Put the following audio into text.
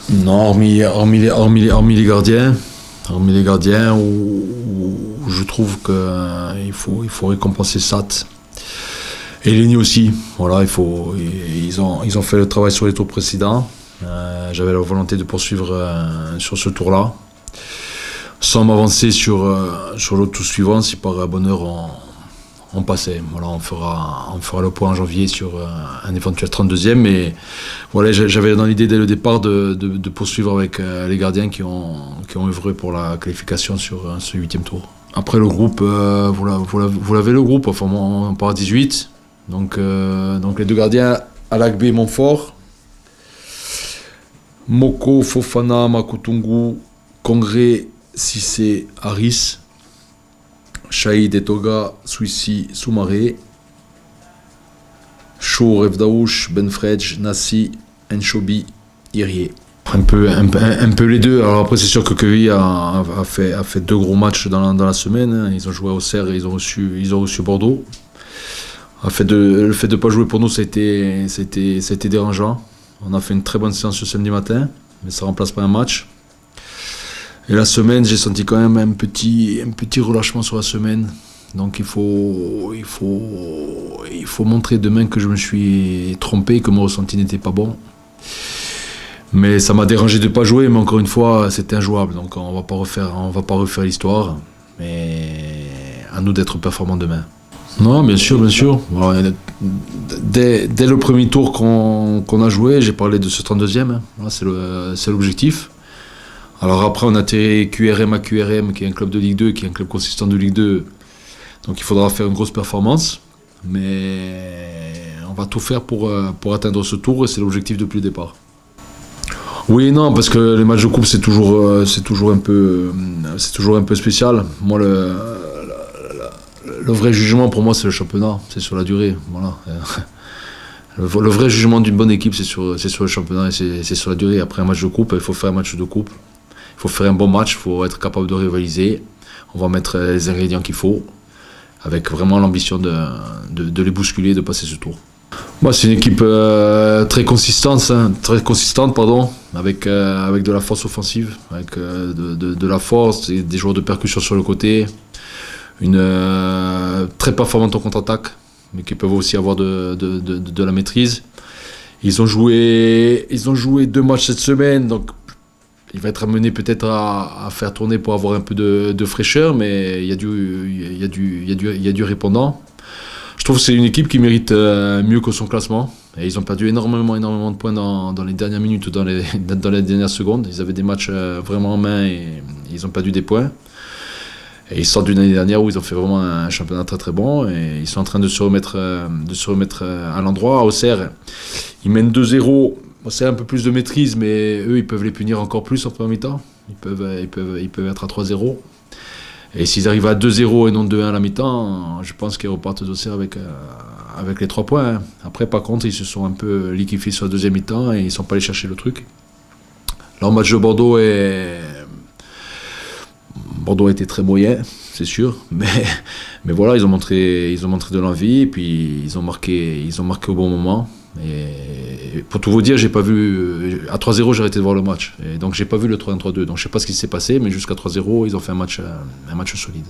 Non, hormis les gardiens où je trouve qu'il faut récompenser Sat. Et Lenny aussi. Voilà, ils ont fait le travail sur les tours précédents. J'avais la volonté de poursuivre sur ce tour-là, sans m'avancer sur l'autre tour suivant, si par bonheur on passait. Voilà, on fera le point en janvier sur un éventuel 32e. Mais voilà, j'avais dans l'idée dès le départ de poursuivre avec les gardiens qui ont œuvré pour la qualification sur ce 8e tour. Après le groupe, vous l'avez le groupe, enfin on part à 18. Donc les deux gardiens, Alakbe et Montfort. Moko, Fofana, Makutungu, Congré, Cissé, Harris. Shahid Etoga, Suissi, Soumaré. Shaw, Revdaouch, Benfredj, Nassi, Enchobi, Irié. Un peu les deux. Alors après, c'est sûr que Queville a fait deux gros matchs dans la semaine. Ils ont joué à Auxerre et ils ont reçu Bordeaux. Le fait de ne pas jouer pour nous, ça a été dérangeant. On a fait une très bonne séance le samedi matin, mais ça ne remplace pas un match. Et la semaine, j'ai senti quand même un petit relâchement sur la semaine. Donc il faut montrer demain que je me suis trompé, que mon ressenti n'était pas bon. Mais ça m'a dérangé de ne pas jouer, mais encore une fois, c'était injouable. Donc on va pas refaire l'histoire. Mais à nous d'être performants demain. Non, bien sûr. Alors, dès le premier tour qu'on a joué, j'ai parlé de ce 32e. Hein. Voilà, c'est l'objectif. Alors après, on a atterri QRM à QRM, qui est un club de Ligue 2, qui est un club consistant de Ligue 2. Donc il faudra faire une grosse performance. Mais on va tout faire pour atteindre ce tour, et c'est l'objectif depuis le départ. Oui et non, parce que les matchs de coupe, c'est toujours un peu spécial. Moi, le vrai jugement pour moi, c'est le championnat, c'est sur la durée. Voilà. Le vrai jugement d'une bonne équipe, c'est sur le championnat et c'est sur la durée. Après un match de coupe, il faut faire un match de coupe. Il faut faire un bon match, il faut être capable de rivaliser. On va mettre les ingrédients qu'il faut, avec vraiment l'ambition de les bousculer et de passer ce tour. Moi, c'est une équipe très consistante, avec de la force offensive, avec de la force, et des joueurs de percussion sur le côté. Une très performante en contre-attaque, mais qui peuvent aussi avoir de la maîtrise. Ils ont joué 2 matchs cette semaine, donc il va être amené peut-être à faire tourner pour avoir un peu de fraîcheur, mais il y a du répondant. Je trouve que c'est une équipe qui mérite mieux que son classement. Et ils ont perdu énormément de points dans les dernières minutes ou dans les dernières secondes. Ils avaient des matchs vraiment en main et ils ont perdu des points. Et ils sortent d'une année dernière où ils ont fait vraiment un championnat très très bon, et ils sont en train de se remettre à l'endroit. À Auxerre, ils mènent 2-0. C'est un peu plus de maîtrise, mais eux, ils peuvent les punir encore plus en première mi-temps. Ils peuvent être à 3-0. Et s'ils arrivent à 2-0 et non 2-1 à la mi-temps, je pense qu'ils repartent d'Auxerre avec les 3 points. Hein. Après, par contre, ils se sont un peu liquéfiés sur la deuxième mi-temps et ils ne sont pas allés chercher le truc. Leur match de Bordeaux a été très moyen, c'est sûr, mais voilà, ils ont montré de l'envie, et puis ils ont marqué au bon moment. Et pour tout vous dire, j'ai pas vu à 3-0, j'ai arrêté de voir le match, et donc j'ai pas vu le 3-1-3-2. Donc je sais pas ce qui s'est passé, mais jusqu'à 3-0, ils ont fait un match solide.